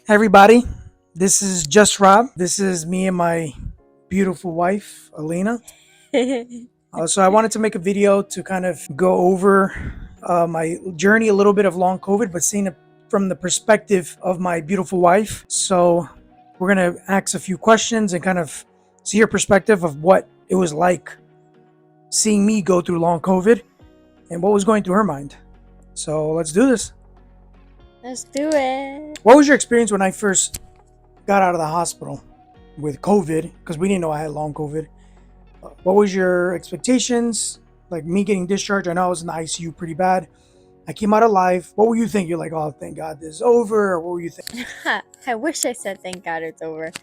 Hey everybody, this is Just Rob. This is me and my beautiful wife, Alina. So I wanted to make a video to kind of go over my journey, a little bit of long COVID, but seeing it from the perspective of my beautiful wife. So we're going to ask a few questions and kind of see her perspective of what it was like seeing me go through long COVID and what was going through her mind. So let's do this. Let's do it. What was your experience when I first got out of the hospital with COVID? Because we didn't know I had long COVID. What was your expectations? Like me getting discharged, I know I was in the ICU pretty bad. I came out alive. What were you thinking? You're like, oh, thank God this is over. Or what were you thinking? I wish I said thank God it's over.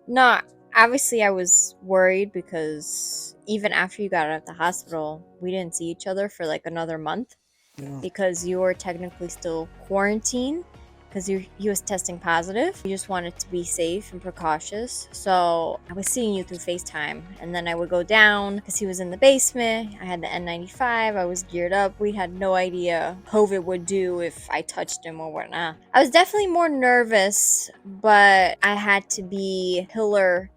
No, obviously I was worried because even after you got out of the hospital, we didn't see each other for like another month because you were technically still quarantined because he was testing positive. You just wanted to be safe and precautious. So I was seeing you through FaceTime, and then I would go down because he was in the basement. I had the N95. I was geared up. We had no idea COVID would do if I touched him or whatnot. I was definitely more nervous, but I had to be a pillar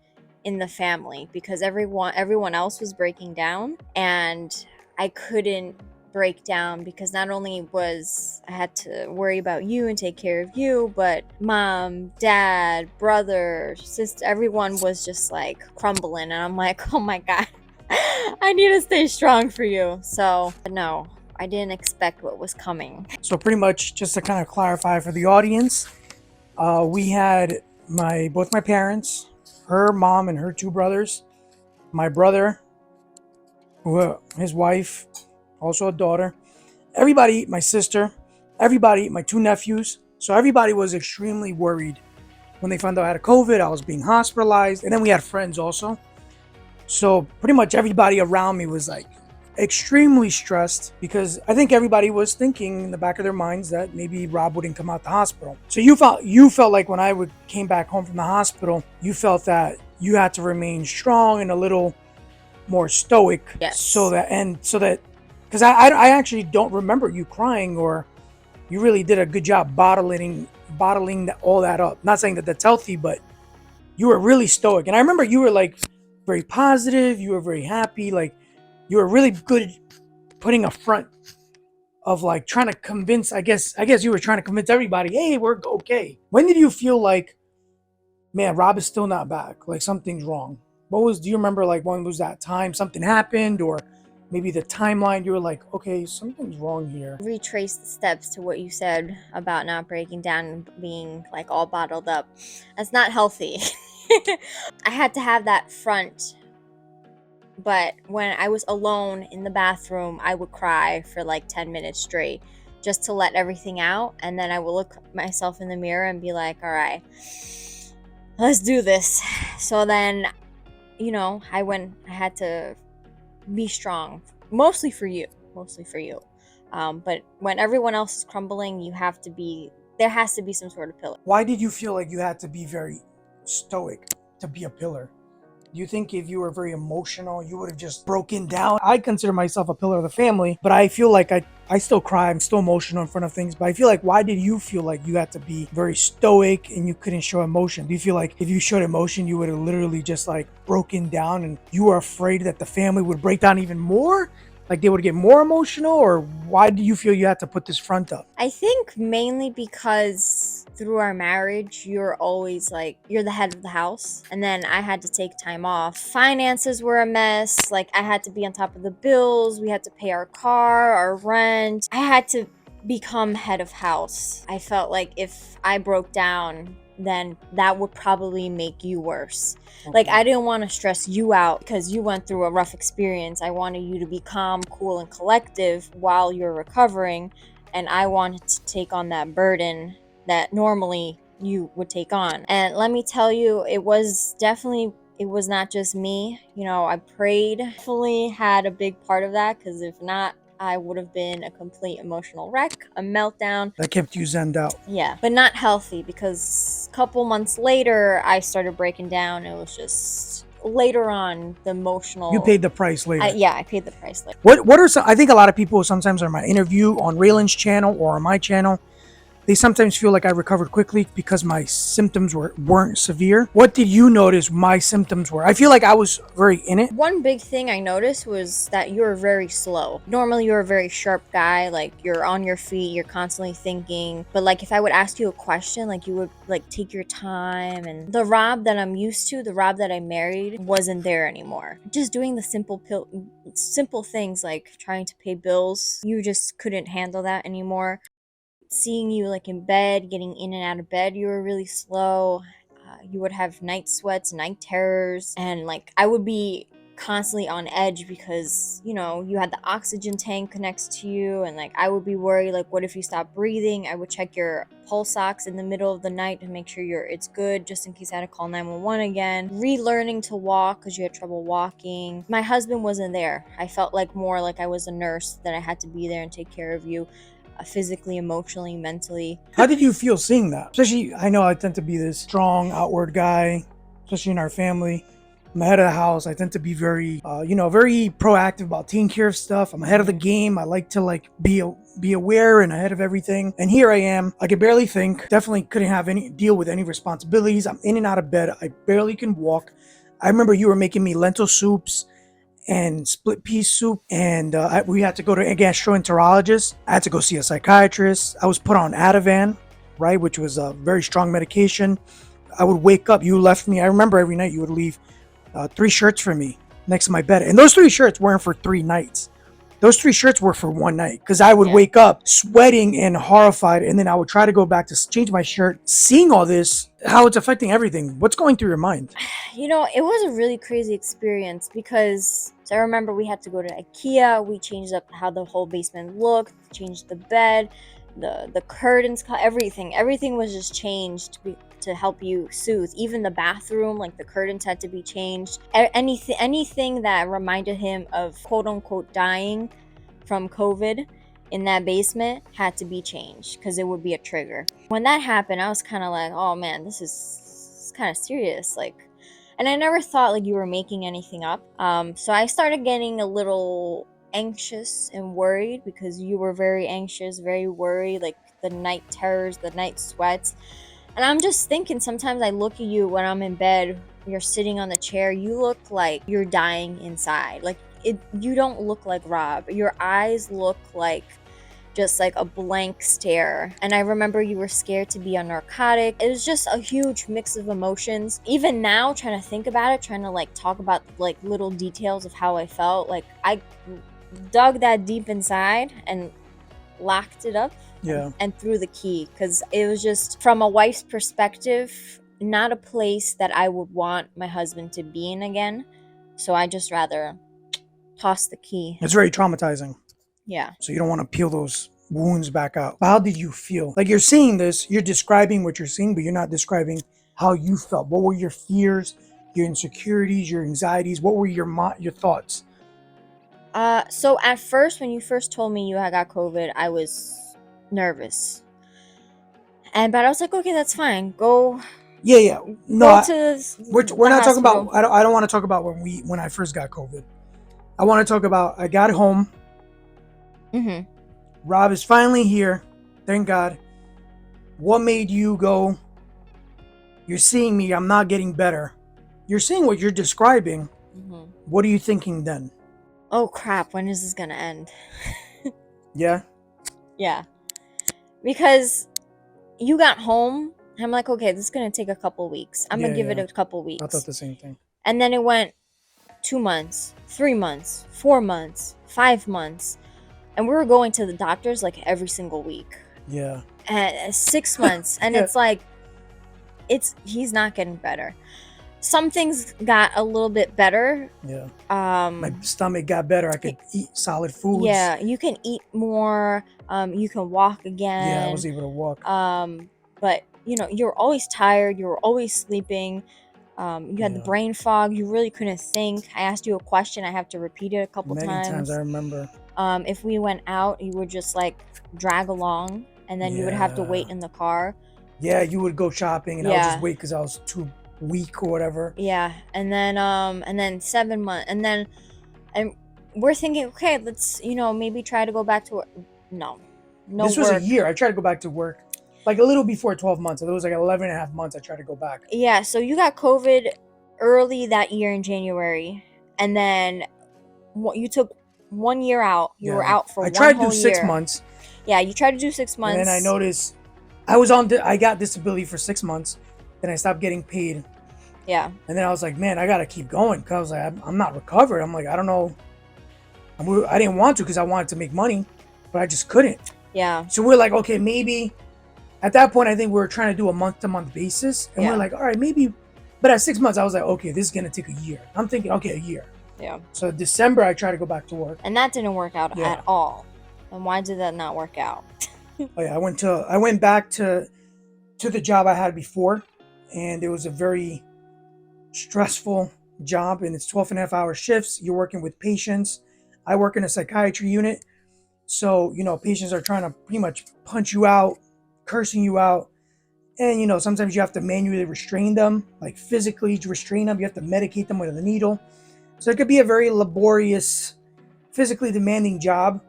in the family because everyone else was breaking down, and I couldn't break down because not only was I had to worry about you and take care of you, but mom, dad, brother, sister, everyone was just like crumbling, and I'm like, oh my God, I need to stay strong for you. So no, I didn't expect what was coming. So pretty much, just to kind of clarify for the audience, we had both my parents, her mom and her two brothers, my brother, his wife, also a daughter, everybody, my sister, everybody, my two nephews. So everybody was extremely worried when they found out I had COVID. I was being hospitalized, and then we had friends also. So pretty much everybody around me was like extremely stressed because I think everybody was thinking in the back of their minds that maybe Rob wouldn't come out the hospital. So you felt like when I came back home from the hospital, you felt that you had to remain strong and a little more stoic. Yes. So that because I actually don't remember you crying, or you really did a good job bottling all that up. Not saying that that's healthy, but you were really stoic. And I remember you were like very positive. You were very happy. Like you were really good putting a front of like trying to convince, I guess you were trying to convince everybody, hey, we're okay. When did you feel like, man, Rob is still not back? Like something's wrong. Do you remember like when was that time something happened, or maybe the timeline you were like, okay, something's wrong here? Retrace the steps to what you said about not breaking down and being like all bottled up. That's not healthy. I had to have that front, but when I was alone in the bathroom, I would cry for like 10 minutes straight just to let everything out, and then I would look myself in the mirror and be like, all right, let's do this. So then, I had to be strong, mostly for you. But when everyone else is crumbling, there has to be some sort of pillar. Why did you feel like you had to be very stoic to be a pillar? Do you think if you were very emotional, you would have just broken down? I consider myself a pillar of the family, but I feel like I still cry. I'm still emotional in front of things. But I feel like, why did you feel like you had to be very stoic and you couldn't show emotion? Do you feel like if you showed emotion, you would have literally just like broken down, and you were afraid that the family would break down even more? Like they would get more emotional? Or why do you feel you had to put this front up? I think mainly because through our marriage, you're always like, you're the head of the house. And then I had to take time off. Finances were a mess. Like I had to be on top of the bills. We had to pay our car, our rent. I had to become head of house. I felt like if I broke down, then that would probably make you worse. Okay. Like I didn't want to stress you out because you went through a rough experience. I wanted you to be calm, cool, and collective while you're recovering, and I wanted to take on that burden that normally you would take on. And let me tell you, it was not just me. I prayed. Definitely had a big part of that, because if not, I would have been a complete emotional wreck, a meltdown. That kept you zenned out. Yeah, but not healthy, because a couple months later, I started breaking down. It was just later on, the emotional. You paid the price later. I paid the price later. What are some? I think a lot of people sometimes on my interview on Raylan's channel or on my channel, They sometimes feel like I recovered quickly because my symptoms weren't severe. What did you notice my symptoms were? I feel like I was very in it. One big thing I noticed was that you were very slow. Normally you're a very sharp guy, like you're on your feet, you're constantly thinking. But like if I would ask you a question, like you would like take your time. And the Rob that I'm used to, the Rob that I married, wasn't there anymore. Just doing the simple things like trying to pay bills, you just couldn't handle that anymore. Seeing you like in bed, getting in and out of bed, you were really slow. You would have night sweats, night terrors, and like I would be constantly on edge because you had the oxygen tank next to you, and like I would be worried, like what if you stop breathing. I would check your pulse ox in the middle of the night to make sure it's good, just in case I had to call 911 again. Relearning to walk because you had trouble walking. My husband wasn't there. I felt like more like I was a nurse, that I had to be there and take care of you, physically, emotionally, mentally. How did you feel seeing that? Especially, I know I tend to be this strong, outward guy, especially in our family. I'm the head of the house. I tend to be very, very proactive about taking care of stuff. I'm ahead of the game. I like to be aware and ahead of everything. And here I am. I could barely think. Definitely couldn't have deal with any responsibilities. I'm in and out of bed. I barely can walk. I remember you were making me lentil soups and split pea soup, and we had to go to a gastroenterologist. I had to go see a psychiatrist. I was put on Ativan, right, which was a very strong medication. I would wake up. You left me. I remember every night you would leave 3 shirts for me next to my bed, and those 3 shirts weren't for 3 nights. Those 3 shirts were for one night, because I would wake up sweating and horrified, and then I would try to go back to change my shirt. Seeing all this, how it's affecting everything, what's going through your mind? It was a really crazy experience because I remember we had to go to IKEA. We changed up how the whole basement looked, changed the bed, the curtains, everything. Everything was just changed to help you soothe. Even the bathroom, like the curtains had to be changed. Anything that reminded him of quote unquote dying from COVID in that basement had to be changed because it would be a trigger. When that happened, I was kind of like, oh man, this is kind of serious. Like, and I never thought like you were making anything up. So I started getting a little anxious and worried because you were very anxious, very worried, like the night terrors, the night sweats. And I'm just thinking, sometimes I look at you when I'm in bed, you're sitting on the chair, you look like you're dying inside. Like you don't look like Rob. Your eyes look like just like a blank stare. And I remember you were scared to be on narcotic. It was just a huge mix of emotions. Even now, trying to think about it, trying to like talk about like little details of how I felt, like I dug that deep inside and locked it up and threw the key, because it was just, from a wife's perspective, not a place that I would want my husband to be in again. So I just rather toss the key. It's very traumatizing. Yeah. So you don't want to peel those wounds back out. How did you feel? Like, you're seeing this, you're describing what you're seeing, but you're not describing how you felt. What were your fears, your insecurities, your anxieties? What were your thoughts? So at first, when you first told me you had got COVID, I was nervous. But I was like, okay, that's fine. Go. Yeah. No, we're not talking hospital. about. I don't want to talk about when I first got COVID. I want to talk about, I got home. Mm-hmm. Rob is finally here. Thank God. What made you go, you're seeing me, I'm not getting better. You're seeing what you're describing. Mm-hmm. What are you thinking then? Oh crap, when is this gonna end? Yeah? Yeah. Because you got home, I'm like, okay, this is gonna take a couple weeks. I'm gonna give it a couple weeks. I thought the same thing. And then it went 2 months, 3 months, 4 months, 5 months. And we were going to the doctors like every single week. Yeah. And 6 months. And it's like, he's not getting better. Some things got a little bit better. Yeah. My stomach got better. I could eat solid foods. Yeah, you can eat more. You can walk again. Yeah, I was able to walk. But you're always tired. You were always sleeping. You had the brain fog. You really couldn't think. I asked you a question. I have to repeat it a couple times. Many times, I remember. If we went out, you would just like drag along, and then you would have to wait in the car. Yeah, you would go shopping, and I would just wait because I was too weak or whatever. Yeah, and then 7 months, and we're thinking, okay, let's maybe try to go back to work. No This was a year. I tried to go back to work. like a little before 12 months. So it was like 11 and a half months I tried to go back. Yeah, so you got COVID early that year in January, and then you took 1 year out. You were out for I one tried to whole do 6 year. months. Yeah, you tried to do 6 months. And then I noticed I got disability for 6 months. Then I stopped getting paid. Yeah. And then I was like, man, I got to keep going. Because I was like, I'm not recovered. I'm like, I don't know. I didn't want to because I wanted to make money, but I just couldn't. Yeah. So we're like, okay, maybe at that point, I think we were trying to do a month-to-month basis. And we're like, all right, maybe. But at 6 months, I was like, okay, this is going to take a year. I'm thinking, okay, a year. Yeah. So December, I tried to go back to work. And that didn't work out at all. And why did that not work out? Oh yeah, I went back to the job I had before, and it was a very stressful job, and it's 12 and a half hour shifts. You're working with patients. I work in a psychiatry unit. So, patients are trying to pretty much punch you out, cursing you out. And, sometimes you have to manually restrain them, like physically restrain them. You have to medicate them with a needle. So it could be a very laborious, physically demanding job.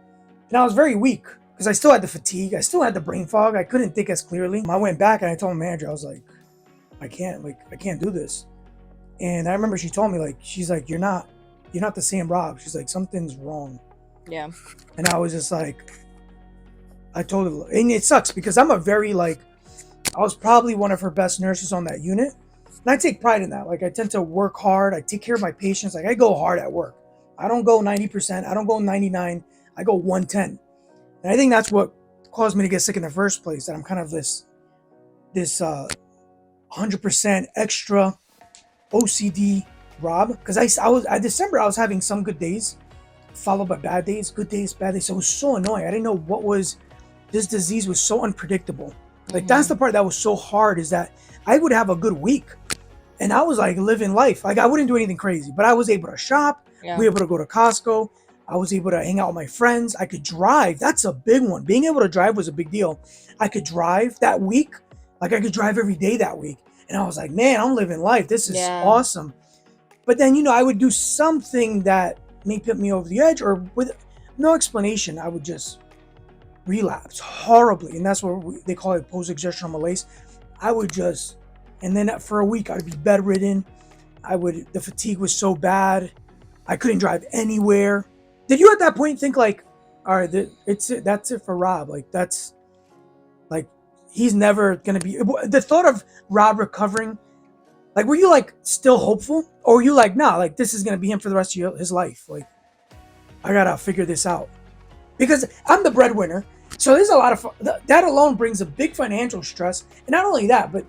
And I was very weak because I still had the fatigue. I still had the brain fog. I couldn't think as clearly. I went back and I told my manager, I was like, I can't do this. And I remember she told me, she's like, you're not the same Rob. She's like, something's wrong. Yeah. And I was just like, I told her, and it sucks because I'm I was probably one of her best nurses on that unit. And I take pride in that. I tend to work hard. I take care of my patients. I go hard at work. I don't go 90%. I don't go 99. I go 110. And I think that's what caused me to get sick in the first place. That I'm kind of this 100% extra OCD Rob. Because December I was having some good days, followed by bad days, good days, bad days. So it was so annoying. I didn't know what was. This disease was so unpredictable. That's the part that was so hard, is that I would have a good week and I was living life. I wouldn't do anything crazy, but I was able to shop. We were able to go to Costco. I was able to hang out with my friends. I could drive. That's a big one. Being able to drive was a big deal. I could drive that week. I could drive every day that week. And I was like, man, I'm living life. This is awesome. But then, I would do something that may put me over the edge, or with no explanation, I would just relapse horribly. And that's what they call it, post-exertional malaise. I would just, and then for a week, I'd be bedridden. The fatigue was so bad. I couldn't drive anywhere. Did you at that point think all right, that's it for Rob? He's never going to be, the thought of Rob recovering, were you still hopeful? Or were you nah, this is going to be him for the rest of his life? I got to figure this out. Because I'm the breadwinner. So there's a lot of, that alone brings a big financial stress. And not only that, but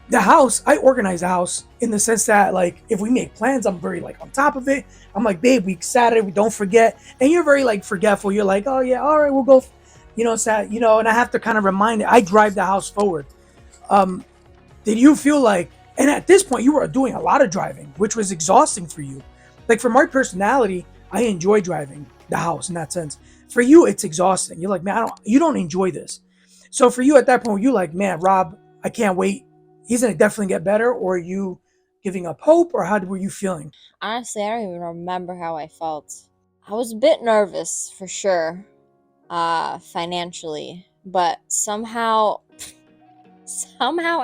the house, I organize the house in the sense that if we make plans, I'm very on top of it. I'm like, babe, Saturday, we don't forget. And you're very forgetful. You're like, oh yeah, all right, we'll go, Saturday, and I have to kind of remind it. I drive the house forward. Did you feel and at this point you were doing a lot of driving, which was exhausting for you. For my personality, I enjoy driving the house in that sense. For you, it's exhausting. You're like, man, you don't enjoy this. So for you at that point, you're like, man, Rob, I can't wait. He's going to definitely get better. Or are you giving up hope, or how were you feeling? Honestly, I don't even remember how I felt. I was a bit nervous for sure, financially, but somehow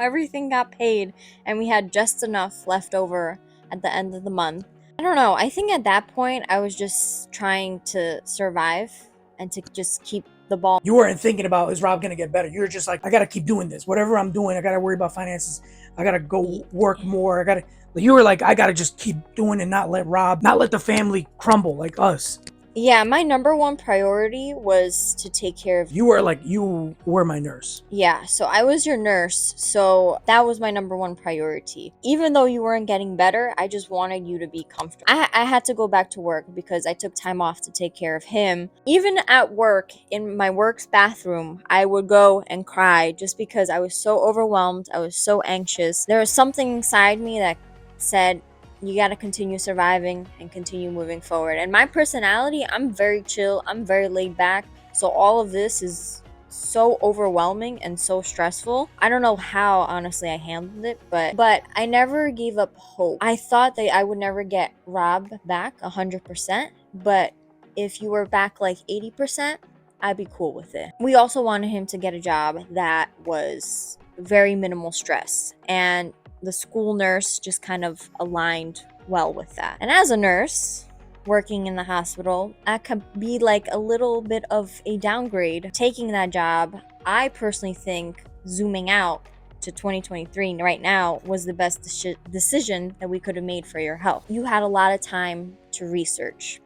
everything got paid and we had just enough left over at the end of the month. I don't know. I think at that point I was just trying to survive and to just keep the ball. You weren't thinking about, is Rob going to get better? You're just like, I got to keep doing this. Whatever I'm doing, I got to worry about finances. I got to go work more. You were like, I got to just keep doing and not let the family crumble like us. Yeah, my number one priority was to take care of you. You were my nurse. Yeah, so I was your nurse, so that was my number one priority. Even though you weren't getting better, I just wanted you to be comfortable. I had to go back to work because I took time off to take care of him. Even at work, in my work's bathroom, I would go and cry just because I was so overwhelmed. I was so anxious. There was something inside me that said, you got to continue surviving and continue moving forward. And my personality, I'm very chill. I'm very laid back. So all of this is so overwhelming and so stressful. I don't know how, honestly, I handled it, but I never gave up hope. I thought that I would never get Rob back 100%, but if you were back 80%, I'd be cool with it. We also wanted him to get a job that was very minimal stress, and the school nurse just kind of aligned well with that. And as a nurse working in the hospital, that could be like a little bit of a downgrade. Taking that job, I personally think zooming out to 2023 right now was the best decision that we could have made for your health. You had a lot of time to research.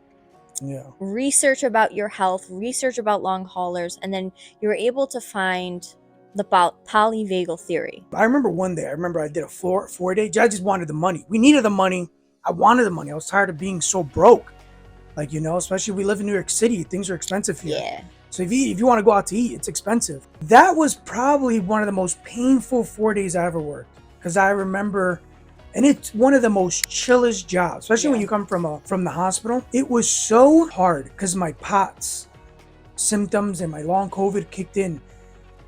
Yeah. Research about your health, research about long haulers, and then you were able to find the polyvagal theory. I remember one day, I did a four-day. I just wanted the money. We needed the money. I wanted the money. I was tired of being so broke. Like, you know, especially we live in New York City. Things are expensive here. Yeah. So if you want to go out to eat, it's expensive. That was probably one of the most painful 4 days I ever worked. Because I remember, and it's one of the most chillest jobs, especially when you come from the hospital. It was so hard because my POTS symptoms and my long COVID kicked in.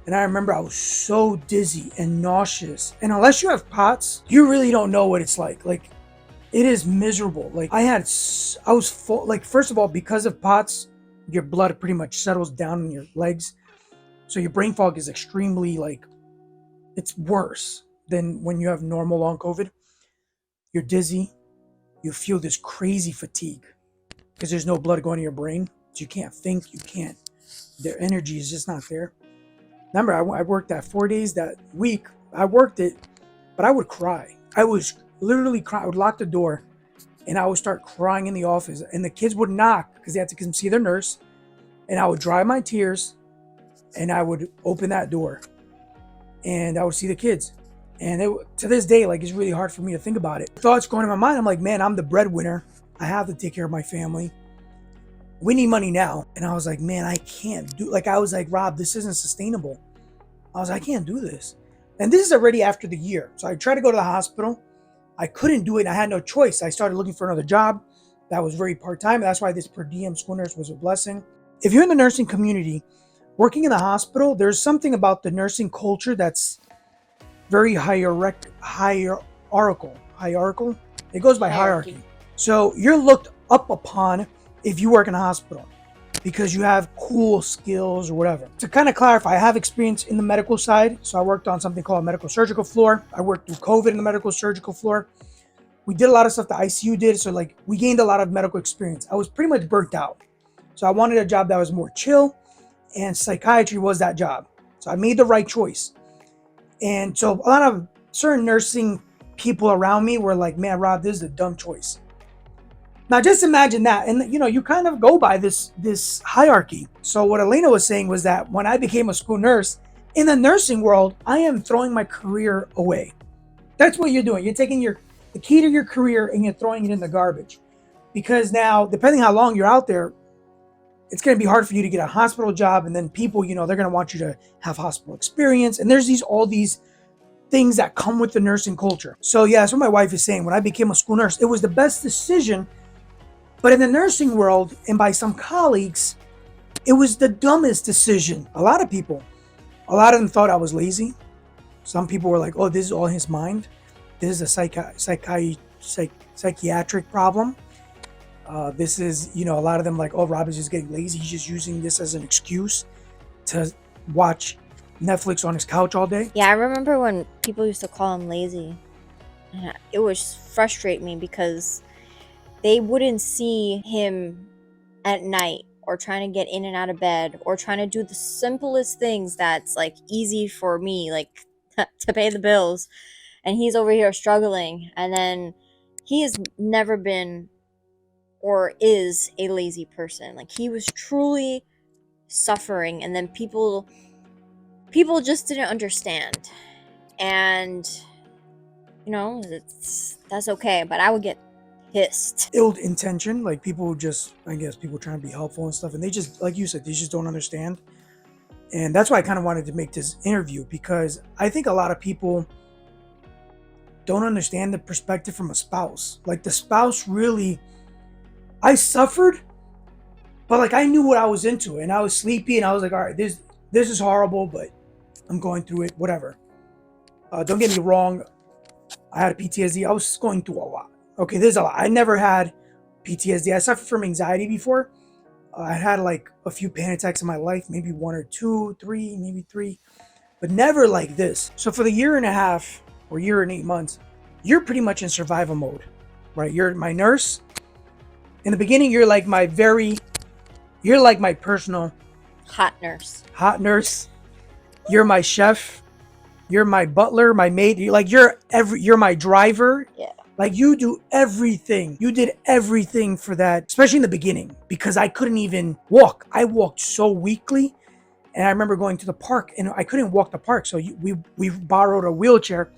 And I remember I was so dizzy and nauseous. And unless you have POTS, you really don't know what it's like. Like, it is miserable. Like, I was full. Like, first of all, because of POTS, your blood pretty much settles down in your legs. So your brain fog is extremely, like, it's worse than when you have normal long COVID. You're dizzy. You feel this crazy fatigue because there's no blood going to your brain. So you can't think. Their energy is just not there. Remember, I worked that 4 days that week. I worked it, but I would cry. I was literally crying. I would lock the door and I would start crying in the office. And the kids would knock because they had to come see their nurse. And I would dry my tears and I would open that door and I would see the kids. And to this day, like, it's really hard for me to think about it. Thoughts going in my mind. I'm like, man, I'm the breadwinner. I have to take care of my family. We need money now. And I was like, man, I can't do, like, I was like, Rob, this isn't sustainable. I can't do this. And this is already after the year. So I tried to go to the hospital. I couldn't do it. I had no choice. I started looking for another job that was very part-time. That's why this per diem school nurse was a blessing. If you're in the nursing community, working in the hospital, there's something about the nursing culture that's very hierarchical. It goes by hierarchy. So you're looked up upon if you work in a hospital because you have cool skills or whatever. To kind of clarify, I have experience in the medical side. So I worked on something called a medical surgical floor. I worked through COVID in the medical surgical floor. We did a lot of stuff the ICU did. So, like, we gained a lot of medical experience. I was pretty much burnt out. So I wanted a job that was more chill, and psychiatry was that job. So I made the right choice. And so a lot of certain nursing people around me were like, man, Rob, this is a dumb choice. Now, just imagine that. And, you know, you kind of go by this hierarchy. So what Elena was saying was that when I became a school nurse, in the nursing world, I am throwing my career away. That's what you're doing. You're taking the key to your career and you're throwing it in the garbage. Because now, depending how long you're out there, it's going to be hard for you to get a hospital job. And then people, you know, they're going to want you to have hospital experience. And there's all these things that come with the nursing culture. So yeah, that's what my wife is saying. When I became a school nurse, it was the best decision. But in the nursing world, and by some colleagues, it was the dumbest decision. A lot of them thought I was lazy. Some people were like, oh, this is all in his mind. This is a psychiatric problem. This is, you know, a lot of them like, oh, Rob is just getting lazy. He's just using this as an excuse to watch Netflix on his couch all day. Yeah, I remember when people used to call him lazy. And it would frustrate me because they wouldn't see him at night or trying to get in and out of bed or trying to do the simplest things that's like easy for me, like to pay the bills. And he's over here struggling. And then he has never been or is a lazy person. Like, he was truly suffering. And then people just didn't understand. And, you know, that's okay. But I would get pissed. Ill intention, like people just, I guess people trying to be helpful and stuff, and they just, like you said, they just don't understand. And that's why I kind of wanted to make this interview, because I think a lot of people don't understand the perspective from a spouse. Like, the spouse really, I suffered, but like I knew what I was into, and I was sleepy, and I was like, all right, this is horrible, but I'm going through it, whatever. Don't get me wrong, I had a PTSD. I was going through a lot. Okay, there's a lot. I never had PTSD. I suffered from anxiety before, I had like a few panic attacks in my life, maybe one or two, three, maybe three, but never like this. So for the year and a half or year and 8 months, you're pretty much in survival mode, right? You're my nurse. In the beginning, you're like you're like my personal Hot nurse. hot nurse. You're my chef. You're my butler, my maid. You're my driver. Yeah. Like you do everything. You did everything for that, especially in the beginning, because I couldn't even walk. I walked so weakly. And I remember going to the park and I couldn't walk the park. So we borrowed a wheelchair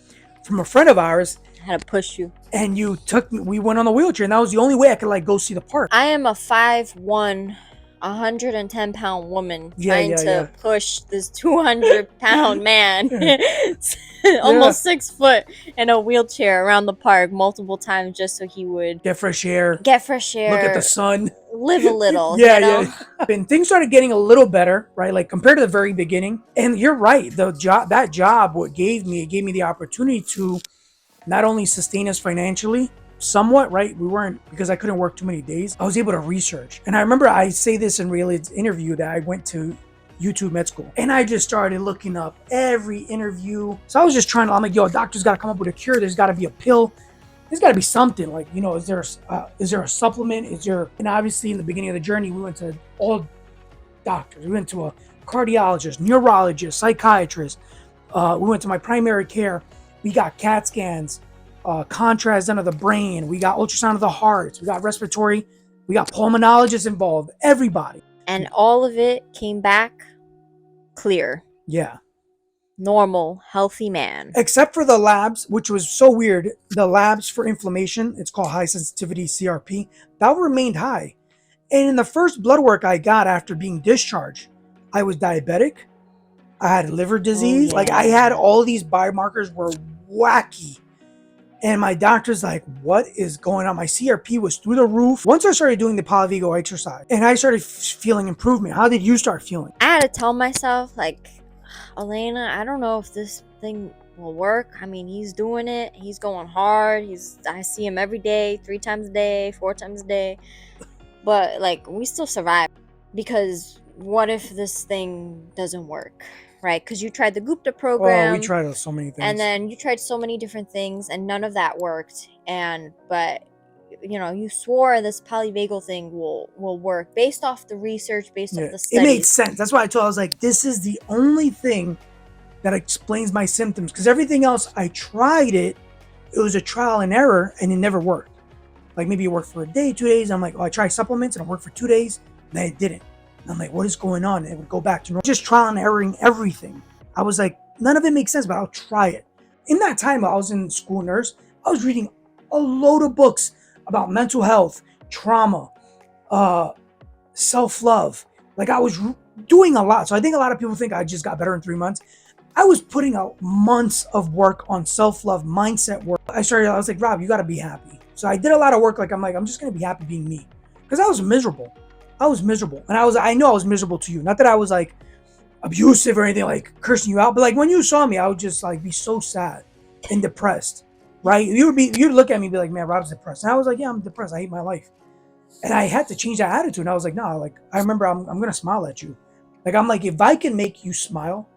from a friend of ours. I had to push you. And you took me, we went on the wheelchair, and that was the only way I could like go see the park. I am a 5'1", 110-pound woman trying to push this 200-pound man, almost 6 foot, in a wheelchair around the park multiple times just so he would get fresh air, look at the sun, live a little. Yeah. And things started getting a little better, right? Like compared to the very beginning. And you're right, that job, it gave me the opportunity to not only sustain us financially, somewhat, right? We weren't, because I couldn't work too many days. I was able to research. And I remember I say this in Rayleig's interview that I went to YouTube med school. And I just started looking up every interview. So I was just I'm like, yo, a doctor's got to come up with a cure. There's got to be a pill. There's got to be something. Like, you know, is there a supplement? And obviously in the beginning of the journey, we went to all doctors. We went to a cardiologist, neurologist, psychiatrist. We went to my primary care. We got CAT scans, contrast done of the brain. We got ultrasound of the heart. We got respiratory. We got pulmonologists involved. Everybody. And all of it came back clear. Yeah. Normal, healthy man. Except for the labs, which was so weird. The labs for inflammation, it's called high sensitivity CRP, that remained high. And in the first blood work I got after being discharged, I was diabetic. I had liver disease. Oh, yeah. Like I had all these biomarkers were wacky. And my doctor's like, what is going on? My CRP was through the roof. Once I started doing the polyvagal exercise and I started feeling improvement. How did you start feeling? I had to tell myself, like, Elena, I don't know if this thing will work. I mean, he's doing it. He's going hard. I see him every day, 3 times a day, 4 times a day. But like, we still survive. Because what if this thing doesn't work? Right? Because you tried the Gupta program. Oh, we tried so many things. And then you tried so many different things and none of that worked. But you know, you swore this polyvagal thing will work based off the research, based off the studies. It made sense. That's why I was like, this is the only thing that explains my symptoms. Because everything else, I tried it. It was a trial and error and it never worked. Like maybe it worked for a day, 2 days. I'm like, oh, I tried supplements and it worked for 2 days. And then it didn't. And I'm like, what is going on? And it would go back to normal. Just trial and erroring everything. I was like, none of it makes sense, but I'll try it. In that time, I was in school nurse. I was reading a load of books about mental health, trauma, self-love. Like I was doing a lot. So I think a lot of people think I just got better in 3 months. I was putting out months of work on self-love, mindset work. I was like, Rob, you got to be happy. So I did a lot of work. Like, I'm just going to be happy being me. Because I was miserable. And I know I was miserable to you. Not that I was like abusive or anything, like cursing you out. But like when you saw me, I would just like be so sad and depressed, right? You'd look at me and be like, man, Rob's depressed. And I was like, yeah, I'm depressed. I hate my life. And I had to change that attitude. And I was like, no, like, I remember I'm going to smile at you. Like, I'm like, if I can make you smile,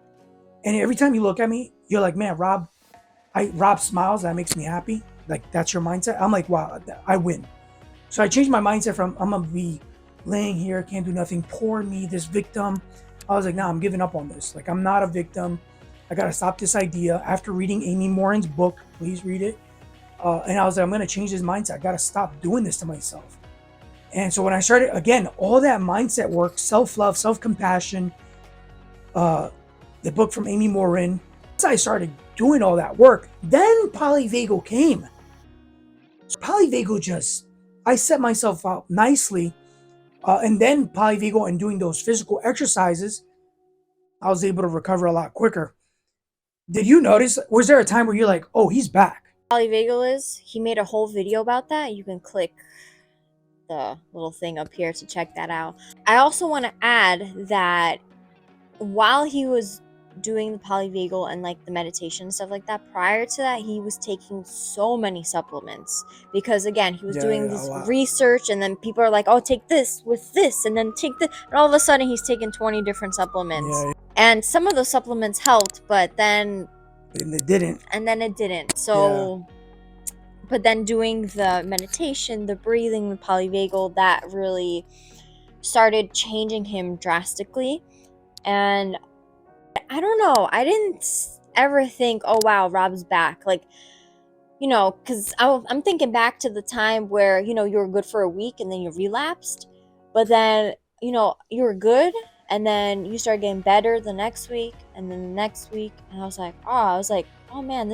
and every time you look at me, you're like, man, Rob smiles. That makes me happy. Like, that's your mindset. I'm like, wow, I win. So I changed my mindset from, I'm going to be laying here, can't do nothing, poor me, this victim. I was like, nah, I'm giving up on this. Like, I'm not a victim. I got to stop this idea. After reading Amy Morin's book, please read it. And I was like, I'm going to change this mindset. I got to stop doing this to myself. And so when I started, again, all that mindset work, self-love, self-compassion, the book from Amy Morin, once I started doing all that work, then polyvagal came. So polyvagal I set myself up nicely. And then polyvagal and doing those physical exercises, I was able to recover a lot quicker. Did you notice, was there a time where you're like, oh, he's back? Polyvagal he made a whole video about that. You can click the little thing up here to check that out. I also want to add that while he was doing the polyvagal and like the meditation and stuff like that, prior to that, he was taking so many supplements because again, he was doing a this lot. research, and then people are like, "Oh, take this with this, and then take this," and all of a sudden, he's taking 20 different supplements. Yeah. And some of those supplements helped, but then And it didn't. it didn't. So, but then doing the meditation, the breathing, the polyvagal, that really started changing him drastically. And I don't know, I didn't ever think, oh wow, Rob's back. Like, you know, because I'm thinking back to the time where, you know, you were good for a week and then you relapsed. But then, you know, you were good and then you started getting better the next week and then the next week. And I was like, oh man,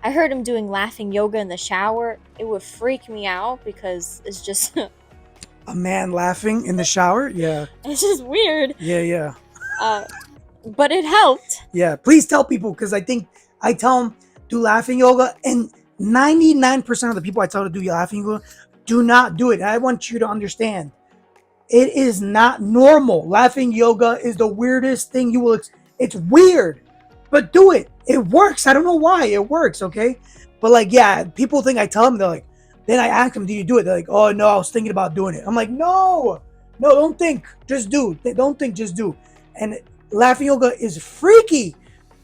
I heard him doing laughing yoga in the shower. It would freak me out because it's just a man laughing in the shower. Yeah. it's just weird. Yeah. But it helped. Yeah. Please tell people, because I think I tell them do laughing yoga, and 99% of the people I tell to do laughing yoga do not do it. I want you to understand, it is not normal. Laughing yoga is the weirdest thing you will. It's weird, but do it. It works. I don't know why it works. Okay, but like, yeah, people think I tell them. They're like, then I ask them, do you do it? They're like, oh no, I was thinking about doing it. I'm like, no, don't think, just do. Don't think, just do. And laughing yoga is freaky.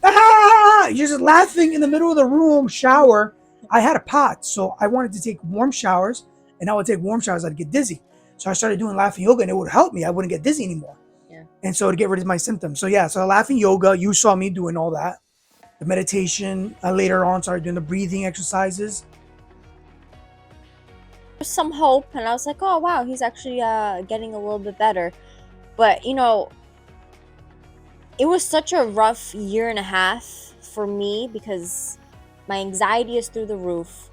Ah! You're just laughing in the middle of the room shower. I had a pot, so I wanted to take warm showers, and I would take warm showers. I'd get dizzy. So I started doing laughing yoga, and it would help me. I wouldn't get dizzy anymore. Yeah. And so to get rid of my symptoms. So yeah, so laughing yoga, you saw me doing all that. The meditation, later on started doing the breathing exercises. There's some hope, and I was like, oh wow, he's actually getting a little bit better. But, you know, it was such a rough year and a half for me because my anxiety is through the roof.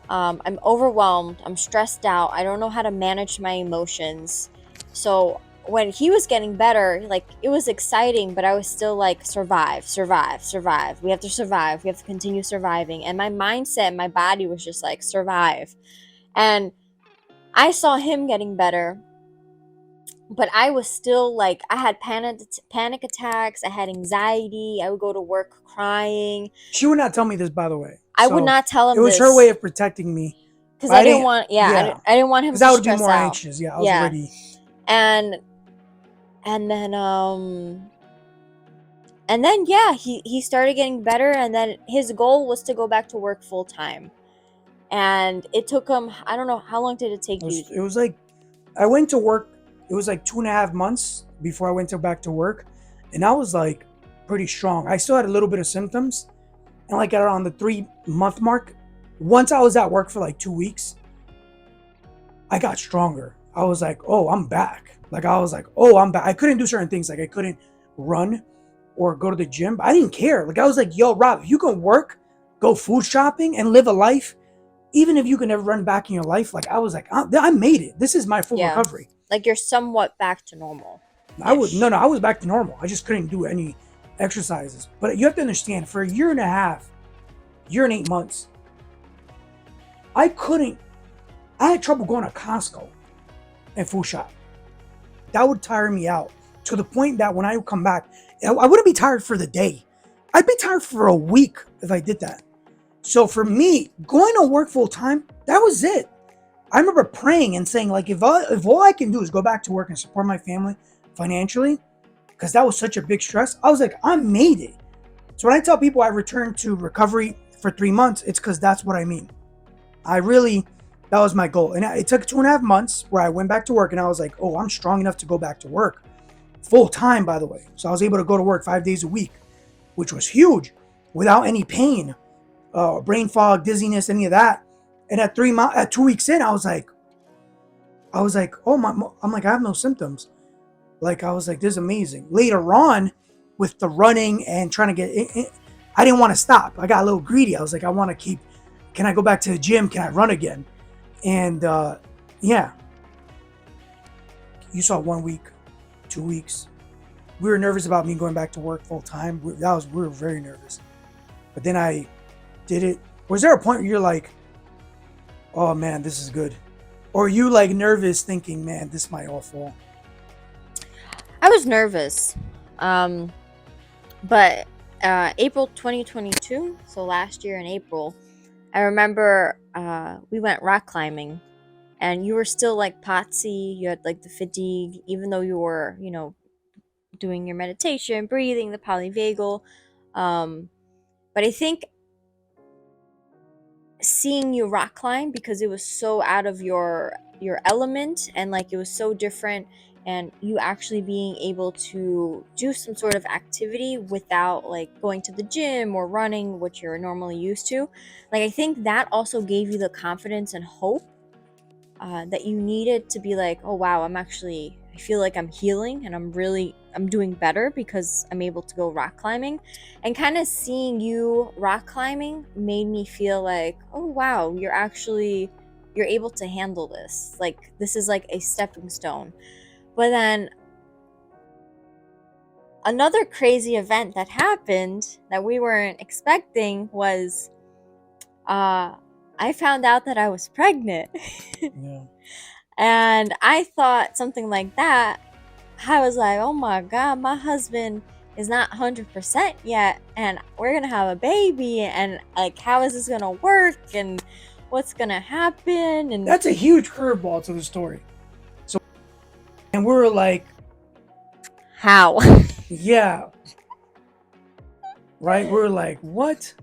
I'm overwhelmed. I'm stressed out. I don't know how to manage my emotions. So when he was getting better, like, it was exciting, but I was still like, survive. We have to survive. We have to continue surviving. And my mindset and my body was just like, survive. And I saw him getting better, but I was still like, I had panic attacks. I had anxiety. I would go to work crying. She would not tell me this, by the way. I would not tell him it was this. her way of protecting me. Because I didn't want, I didn't want him to stress out. Because I would be more anxious. Yeah, I was ready. And then yeah, he started getting better, and then his goal was to go back to work full time. And it took him, I don't know, how long did it take you? It was like, I went to work, it was like 2.5 months before I went back to work. And I was like pretty strong. I still had a little bit of symptoms. And like around the 3-month mark, once I was at work for like 2 weeks, I got stronger. I was like, oh, I'm back. Like, I was like, oh, I'm back. I couldn't do certain things. Like, I couldn't run or go to the gym. But I didn't care. Like, I was like, yo, Rob, if you can work, go food shopping, and live a life, even if you can never run back in your life, like, I was like, I made it. This is my full recovery. Like, you're somewhat back to normal. I was back to normal. I just couldn't do any exercises. But you have to understand, for a year and a half, year and 8 months, I had trouble going to Costco and food shop. That would tire me out to the point that when I would come back, I wouldn't be tired for the day. I'd be tired for a week if I did that. So for me, going to work full time, that was it. I remember praying and saying, like, if all I can do is go back to work and support my family financially, because that was such a big stress, I was like, I made it. So when I tell people I returned to recovery for 3 months, it's because that's what I mean. That was my goal. And it took 2.5 months where I went back to work, and I was like, oh, I'm strong enough to go back to work full time, by the way. So I was able to go to work 5 days a week, which was huge, without any pain, brain fog, dizziness, any of that. And at 2 weeks in, I was like, oh, I'm like, I have no symptoms. Like, I was like, this is amazing. Later on, with the running and trying to get in, I didn't want to stop. I got a little greedy. I was like, I want to keep, can I go back to the gym? Can I run again? And yeah, you saw 1 week, 2 weeks. We were nervous about me going back to work full time. We were very nervous. But then I did it. Was there a point where you're like, oh man, this is good? Or you like nervous thinking, man, this might all fall? I was nervous. But April 2022, so last year in April, I remember we went rock climbing, and you were still like potsy. You had like the fatigue, even though you were, doing your meditation, breathing, the polyvagal. But I think seeing you rock climb, because it was so out of your element, and like it was so different, and you actually being able to do some sort of activity without like going to the gym or running, which you're normally used to, like I think that also gave you the confidence and hope that you needed to be like, oh wow, I feel like I'm healing, and I'm doing better because I'm able to go rock climbing. And kind of seeing you rock climbing made me feel like, oh wow, you're able to handle this. Like this is like a stepping stone. But then another crazy event that happened that we weren't expecting was I found out that I was pregnant. Yeah. And I thought something like that. I was like, oh my God, my husband is not 100% yet, and we're gonna have a baby, and like, how is this gonna work, and what's gonna happen? And That's a huge curveball to the story. So, and we were like, how? yeah, right? We were like, what?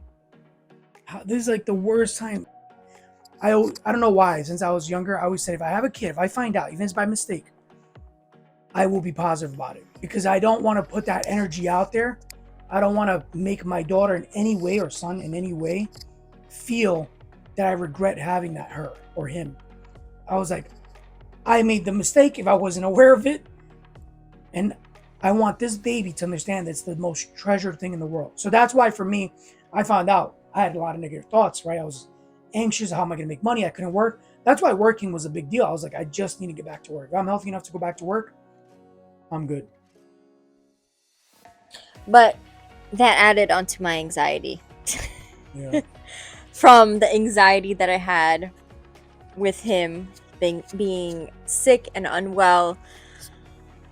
This is like the worst time. I don't know why. Since I was younger, I always said, if I have a kid, if I find out, even if it's by mistake, I will be positive about it, because I don't want to put that energy out there. I don't want to make my daughter in any way, or son in any way, feel that I regret having that, her or him. I was like, I made the mistake if I wasn't aware of it. And I want this baby to understand that it's the most treasured thing in the world. So that's why for me, I found out I had a lot of negative thoughts, right? I was anxious. How am I going to make money? I couldn't work. That's why working was a big deal. I was like, I just need to get back to work. If I'm healthy enough to go back to work, I'm good. But that added onto my anxiety. Yeah. From the anxiety that I had with him being sick and unwell.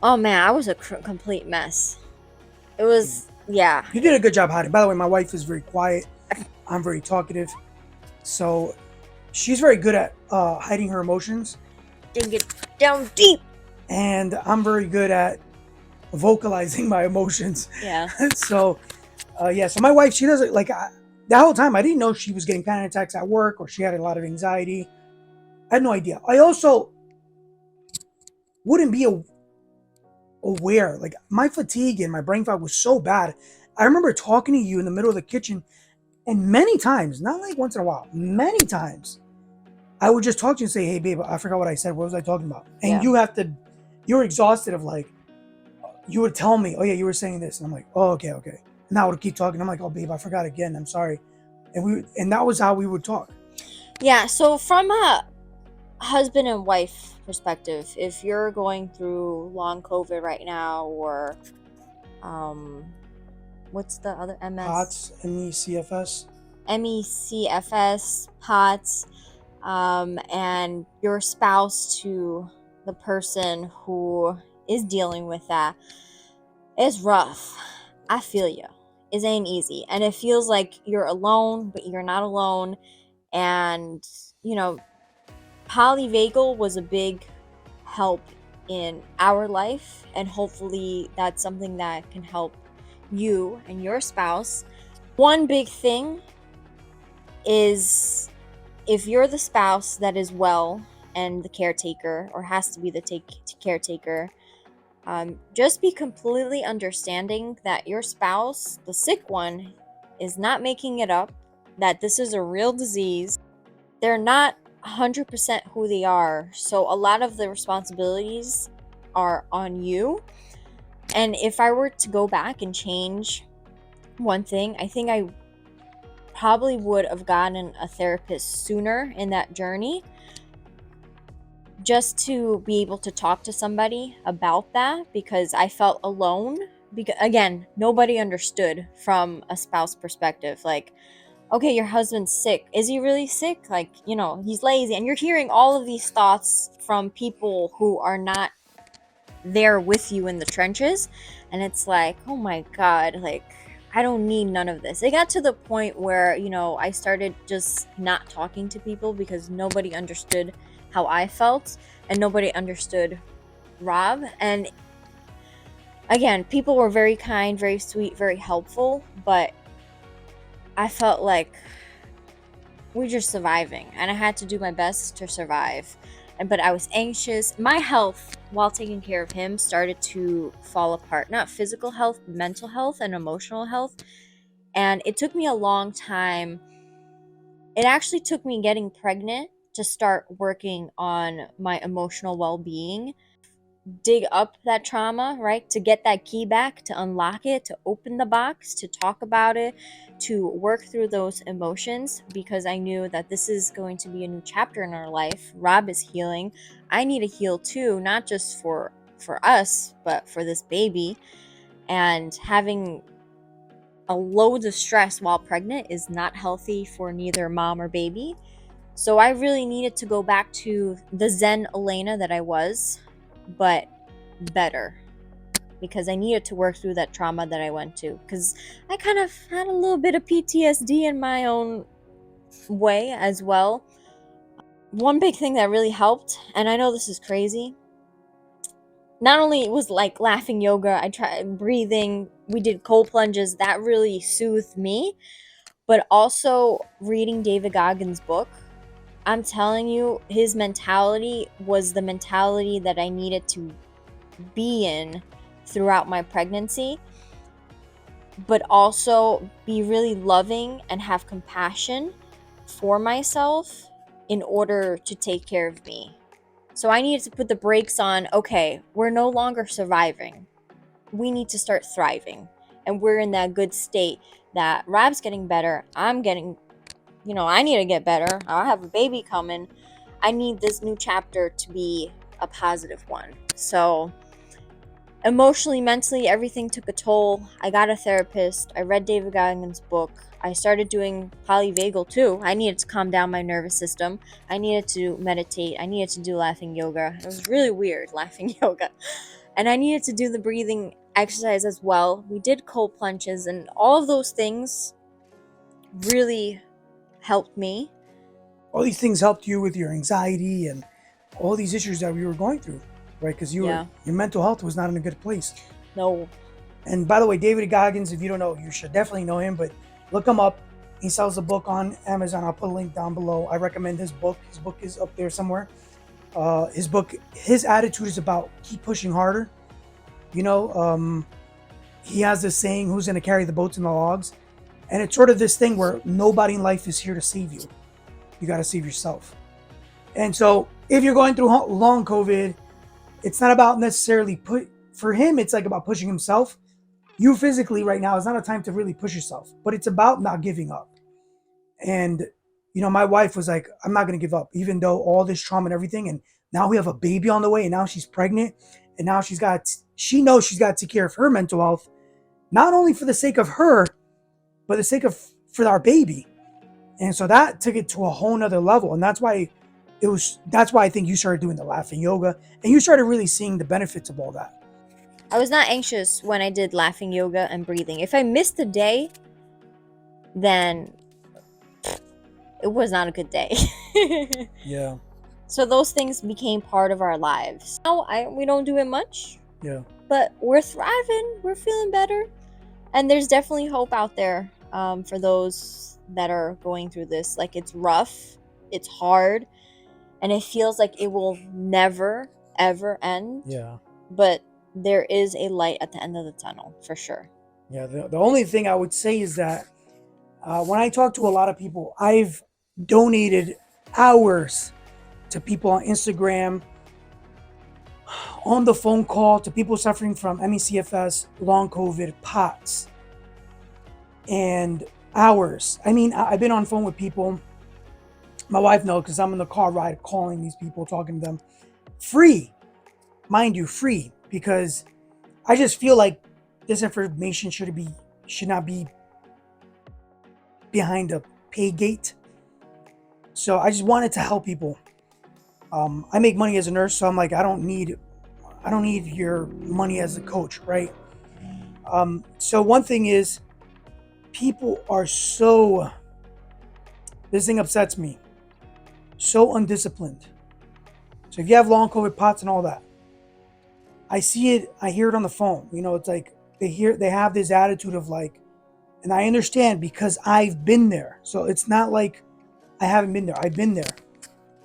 Oh man, I was a complete mess. It was, yeah. You did a good job hiding. By the way, my wife is very quiet. I'm very talkative. So she's very good at hiding her emotions. Didn't get down deep. And I'm very good at vocalizing my emotions. Yeah. So, yeah. So my wife, she doesn't like that whole time. I didn't know she was getting panic attacks at work, or she had a lot of anxiety. I had no idea. I also wouldn't be aware. Like my fatigue and my brain fog was so bad. I remember talking to you in the middle of the kitchen, and many times, not like once in a while, many times, I would just talk to you and say, "Hey, babe, I forgot what I said. What was I talking about?" And Yeah. you're exhausted of like, you would tell me, "Oh yeah, you were saying this," and I'm like, "Oh, okay, okay." And I would keep talking. I'm like, "Oh, babe, I forgot again. I'm sorry." And that was how we would talk. Yeah, so from a husband and wife perspective, if you're going through long COVID right now, or um what's the other POTS, MS? MECFS. MECFS, POTS, and your spouse to the person who is dealing with that, it's rough. I feel you. It ain't easy. And it feels like you're alone, but you're not alone. And, you know, polyvagal was a big help in our life. And hopefully that's something that can help you and your spouse. One big thing is, if you're the spouse that is well and the caretaker, or has to be the caretaker, just be completely understanding that your spouse, the sick one, is not making it up, that this is a real disease. They're not 100% who they are. So a lot of the responsibilities are on you. And if I were to go back and change one thing, I think I probably would have gotten a therapist sooner in that journey, just to be able to talk to somebody about that, because I felt alone. Because again, nobody understood from a spouse perspective. Like, okay, your husband's sick. Is he really sick? Like, he's lazy. And you're hearing all of these thoughts from people who are not there with you in the trenches. And it's like, oh my God, like, I don't need none of this. It got to the point where, I started just not talking to people because nobody understood how I felt and nobody understood Rob. And again, people were very kind, very sweet, very helpful, but I felt like we're just surviving, and I had to do my best to survive. But I was anxious. My health, while taking care of him, started to fall apart. Not physical health, but mental health and emotional health. And it took me a long time. It actually took me getting pregnant to start working on my emotional well-being, dig up that trauma, right? To get that key back, to unlock it, to open the box, to talk about it, to work through those emotions, because I knew that this is going to be a new chapter in our life. Rob is healing. I need to heal too, not just for us, but for this baby. And having a loads of stress while pregnant is not healthy for neither mom or baby. So I really needed to go back to the Zen Elena that I was, but better, because I needed to work through that trauma that I went to, because I kind of had a little bit of PTSD in my own way as well. One big thing that really helped, and I know this is crazy, not only was like laughing yoga, I tried breathing, we did cold plunges, that really soothed me, but also reading David Goggins' book. I'm telling you, his mentality was the mentality that I needed to be in throughout my pregnancy, but also be really loving and have compassion for myself in order to take care of me. So I needed to put the brakes on. Okay, we're no longer surviving. We need to start thriving. And we're in that good state that Rob's getting better. I'm getting, I need to get better. I have a baby coming. I need this new chapter to be a positive one. So emotionally, mentally, everything took a toll. I got a therapist. I read David Goggins' book. I started doing polyvagal too. I needed to calm down my nervous system. I needed to meditate. I needed to do laughing yoga. It was really weird, laughing yoga. And I needed to do the breathing exercise as well. We did cold plunges, and all of those things really helped me. All these things helped you with your anxiety and all these issues that we were going through, right? Because your mental health was not in a good place. No. And by the way, David Goggins, if you don't know, you should definitely know him, but look him up. He sells a book on Amazon. I'll put a link down below. I recommend his book. His book is up there somewhere. His attitude is about keep pushing harder. He has this saying, who's going to carry the boats and the logs? And it's sort of this thing where nobody in life is here to save you. You got to save yourself. And so if you're going through long COVID, it's not about necessarily for him, it's like about pushing himself. You physically right now is not a time to really push yourself, but it's about not giving up. And, my wife was like, I'm not going to give up, even though all this trauma and everything. And now we have a baby on the way, and now she's pregnant. And now she knows she's got to take care of her mental health, not only for the sake of her, but the sake of for our baby. And so that took it to a whole nother level. And that's why I think you started doing the laughing yoga and you started really seeing the benefits of all that. I was not anxious when I did laughing yoga and breathing. If I missed a day, then it was not a good day. Yeah. So those things became part of our lives. Now we don't do it much. Yeah. But we're thriving. We're feeling better. And there's definitely hope out there for those that are going through this. Like, it's rough. It's hard. And it feels like it will never, ever end. Yeah. But there is a light at the end of the tunnel, for sure. Yeah. The only thing I would say is that when I talk to a lot of people, I've donated hours to people on Instagram, on the phone call, to people suffering from MECFS, long COVID, POTS, and hours. I mean, I've been on phone with people. My wife knows because I'm in the car ride calling these people, talking to them. Free, mind you, free, because I just feel like this information should not be behind a pay gate. So I just wanted to help people. I make money as a nurse, so I'm like, I don't need I don't need your money as a coach, right? So one thing is, people are so, this thing upsets me, so undisciplined. So if you have long COVID POTS and all that, I see it, I hear it on the phone. You know, it's like they have this attitude of like, and I understand because I've been there. So it's not like I haven't been there. I've been there.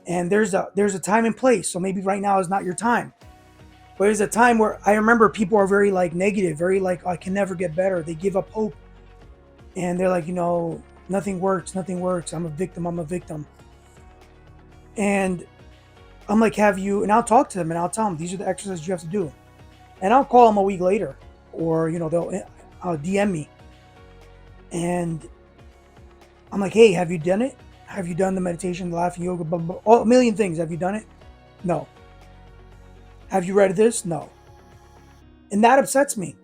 And there's a time and place. So maybe right now is not your time. But there's a time where I remember people are very like negative, very like, oh, I can never get better. They give up hope. And they're like, you know, nothing works, nothing works. I'm a victim, I'm a victim. And I'm like, have you, and I'll talk to them and I'll tell them, these are the exercises you have to do. And I'll call them a week later, or, you know, I'll DM me. And I'm like, hey, have you done it? Have you done the meditation, the laughing yoga, blah, blah, blah, a million things. Have you done it? No. Have you read this? No. And that upsets me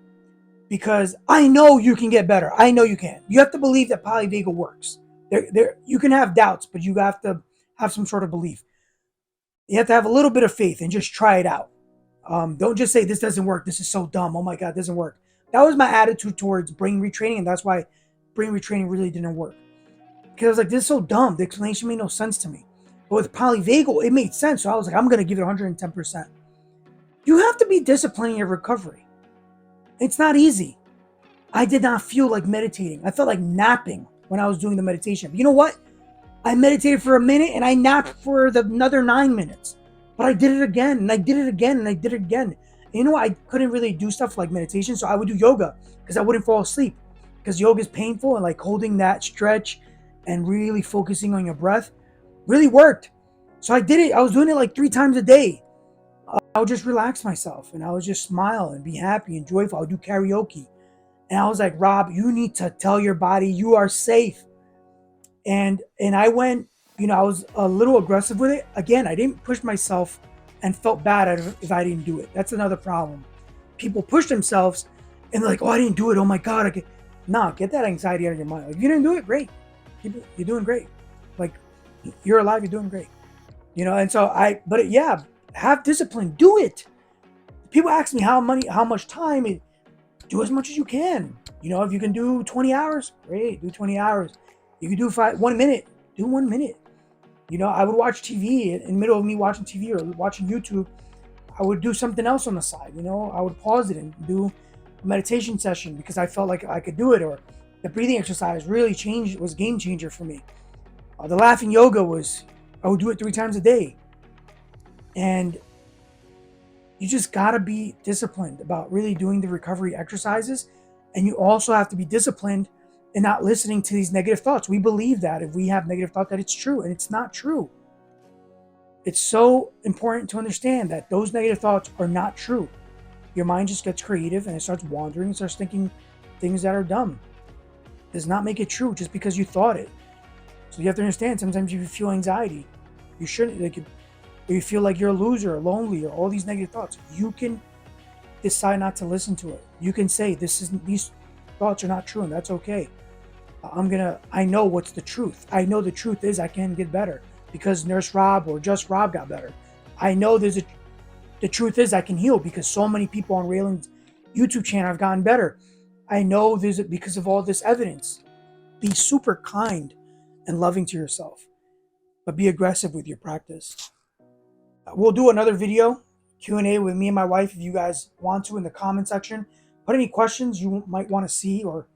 because I know you can get better. I know you can. You have to believe that polyvagal works. You can have doubts, but you have to have some sort of belief. You have to have a little bit of faith and just try it out. Don't just say this doesn't work. This is so dumb. Oh my God, it doesn't work. That was my attitude towards brain retraining, and that's why brain retraining really didn't work. Because I was like, this is so dumb. The explanation made no sense to me. But with polyvagal, it made sense. So I was like, I'm going to give it 110%. You have to be disciplined in your recovery. It's not easy. I did not feel like meditating. I felt like napping when I was doing the meditation. But you know what? I meditated for a minute and I napped for another 9 minutes. But I did it again and I did it again and I did it again. And you know what? I couldn't really do stuff like meditation. So I would do yoga because I wouldn't fall asleep. Because yoga is painful and like holding that stretch and really focusing on your breath really worked. So I did it. I was doing it like 3 times a day. I would just relax myself and I would just smile and be happy and joyful. I would do karaoke. And I was like, Rob, you need to tell your body you are safe. And I went, you know, I was a little aggressive with it. Again, I didn't push myself and felt bad if I didn't do it. That's another problem. People push themselves and they're like, oh, I didn't do it. Oh my God. Nah, get that anxiety out of your mind. Like, if you didn't do it, great. You're doing great. Like, you're alive, you're doing great. You know, and so yeah, have discipline, do it. People ask me how much time, do as much as you can. You know, if you can do 20 hours, great, do 20 hours. You can do 1 minute, do 1 minute. You know, I would watch TV in the middle of me watching TV or watching YouTube. I would do something else on the side. You know, I would pause it and do a meditation session because I felt like I could do it. Or the breathing exercise really was a game changer for me. The laughing yoga I would do it 3 times a day. And you just gotta be disciplined about really doing the recovery exercises. And you also have to be disciplined in not listening to these negative thoughts. We believe that if we have negative thoughts that it's true, and it's not true. It's so important to understand that those negative thoughts are not true. Your mind just gets creative and it starts wandering and starts thinking things that are dumb. It does not make it true just because you thought it. So you have to understand, sometimes if you feel anxiety, you shouldn't, like, if you feel like you're a loser or lonely or all these negative thoughts, you can decide not to listen to it. You can say, these thoughts are not true, and that's okay. I know what's the truth. I know the truth is I can get better because Nurse Rob or Just Rob got better. I know the truth is I can heal because so many people on Raylan's YouTube channel have gotten better. I know because of all this evidence. Be super kind and loving to yourself, but be aggressive with your practice. We'll do another video, Q&A with me and my wife if you guys want to in the comment section. Put any questions you might want to see, or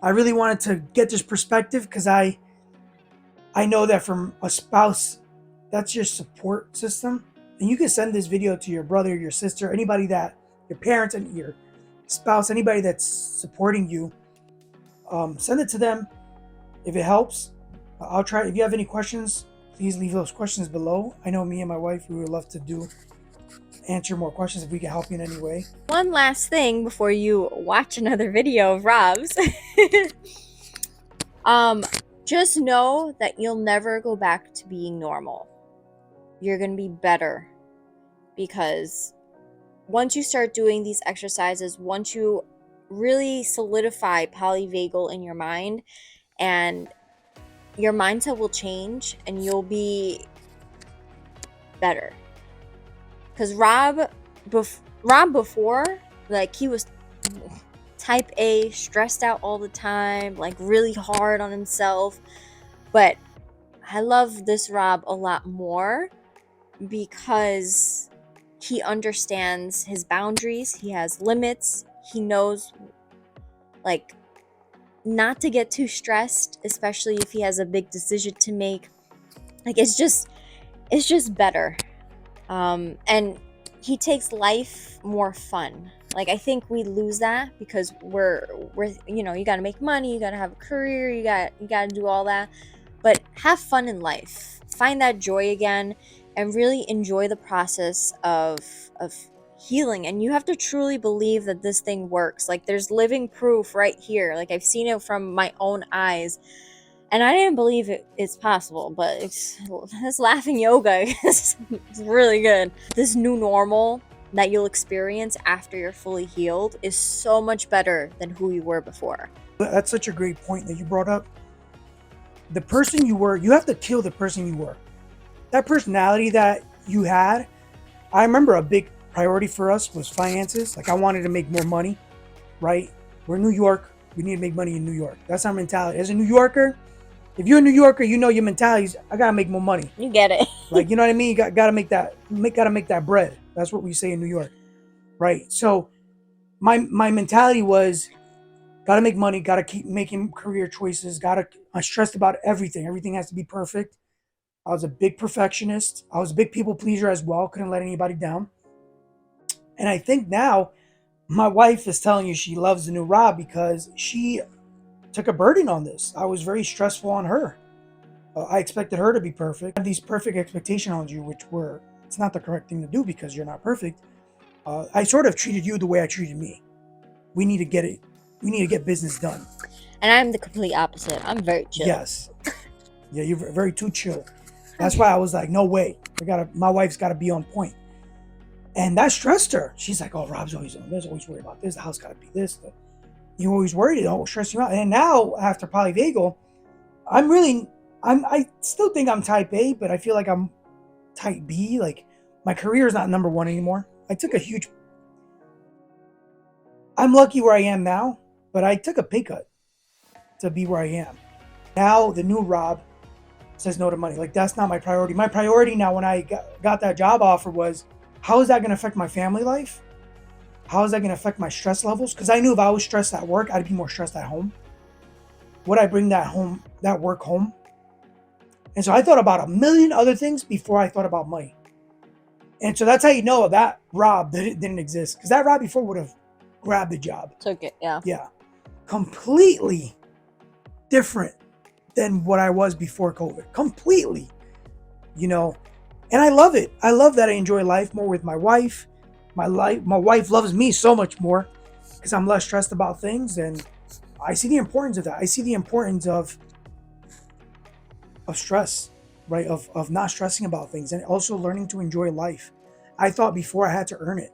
I really wanted to get this perspective because I know that from a spouse, that's your support system. And you can send this video to your brother, your sister, anybody your parents and your spouse, anybody that's supporting you. Send it to them if it helps. I'll try. If you have any questions, please leave those questions below. I know me and my wife, we would love to answer more questions if we can help you in any way. One last thing before you watch another video of Rob's. Just know that you'll never go back to being normal. You're going to be better, because once you start doing these exercises, once you really solidify polyvagal in your mind, and your mindset will change and you'll be better. Because Rob Rob before, like, he was type A, stressed out all the time, like really hard on himself. But I love this Rob a lot more because he understands his boundaries, he has limits, he knows, like, not to get too stressed, especially if he has a big decision to make. Like, it's just better. And he takes life more fun. Like, I think we lose that because we're you got to make money, you got to have a career, you got to do all that, but have fun in life. Find that joy again and really enjoy the process of healing. And you have to truly believe that this thing works. Like, there's living proof right here. Like, I've seen it from my own eyes. And I didn't believe it's possible, but this laughing yoga is really good. This new normal that you'll experience after you're fully healed is so much better than who you were before. That's such a great point that you brought up. The person you were, you have to kill the person you were. That personality that you had, I remember a big priority for us was finances. Like, I wanted to make more money, right? We're in New York. We need to make money in New York. That's our mentality. As a New Yorker, if you're a New Yorker, you know your mentality is, I gotta make more money. You get it. Like, you know what I mean? You gotta make that bread. That's what we say in New York, right? So my mentality was, gotta make money, gotta keep making career choices, I'm stressed about everything. Everything has to be perfect. I was a big perfectionist. I was a big people pleaser as well. Couldn't let anybody down. And I think now my wife is telling you she loves the new Rob because she took a burden on this. I was very stressful on her. I expected her to be perfect. I had these perfect expectations on you, it's not the correct thing to do because you're not perfect. I sort of treated you the way I treated me. We need to get business done. And I'm the complete opposite. I'm very chill. Yes. Yeah, you're very too chill. That's why I was like, no way. My wife's got to be on point. And that stressed her. She's like, oh, Rob's always on this, always worried about this. The house got to be this. You're always worried. It always stress you out. And now, after polyvagal, I still think I'm type A, but I feel like I'm type B. Like, my career is not number one anymore. I'm lucky where I am now, but I took a pay cut to be where I am. Now, the new Rob says no to money. Like, that's not my priority. My priority now, when I got that job offer, was, how is that going to affect my family life? How is that going to affect my stress levels? Because I knew if I was stressed at work, I'd be more stressed at home. Would I bring that work home? And so I thought about a million other things before I thought about money. And so that's how you know that Rob didn't exist. Because that Rob before would have grabbed the job. Took it, yeah. Yeah. Completely different than what I was before COVID. Completely. And I love it. I love that I enjoy life more with my wife. My wife loves me so much more because I'm less stressed about things, and I see the importance of that. I see the importance of stress, right? Of not stressing about things, and also learning to enjoy life. I thought before I had to earn it,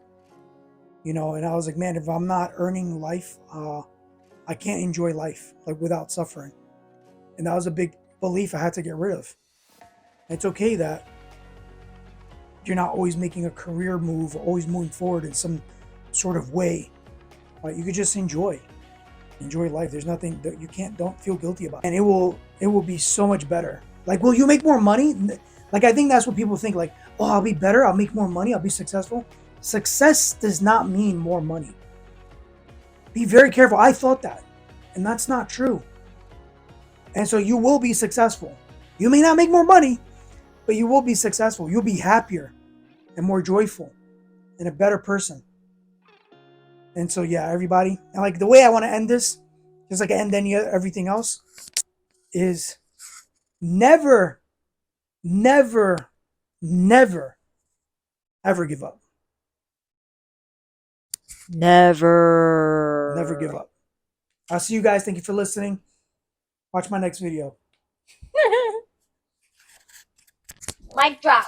and I was like, man, if I'm not earning life, I can't enjoy life, like, without suffering. And that was a big belief I had to get rid of. It's okay that you're not always making a career move or always moving forward in some sort of way. Right? You could just enjoy life. There's nothing that don't feel guilty about. And it will be so much better. Like, will you make more money? Like, I think that's what people think, like, oh, I'll be better, I'll make more money, I'll be successful. Success does not mean more money. Be very careful. I thought that, and that's not true. And so you will be successful. You may not make more money, but you will be successful. You'll be happier and more joyful and a better person. And so, yeah, everybody. And like, the way I want to end this, just like I end everything else, is never, never, never, ever give up. Never give up. I'll see you guys. Thank you for listening. Watch my next video. Mic drop.